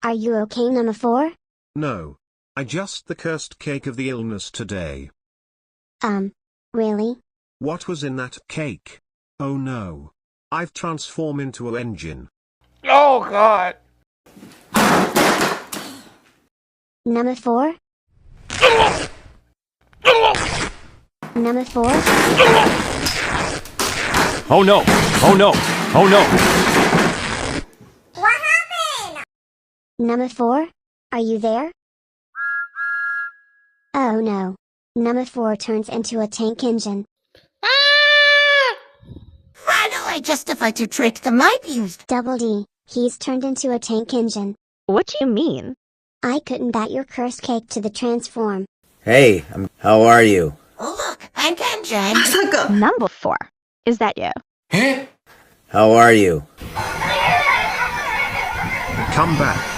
Are you okay, number 4? No. I just the cursed cake of the illness today. Really? What was in that cake? Oh no. I've transformed into an engine. Oh God. Number 4? Number 4? Oh no. Oh no. Oh no. What happened? Number 4? Are you there? Oh no. Number 4 turns into a tank engine. How do I justify to trick the might used? Double D, he's turned into a tank engine. What do you mean? I couldn't bat your cursed cake to the transform. Hey, how are you? Oh look, I'm Kenjin. Numbuh 4. Is that you? How are you? Come back.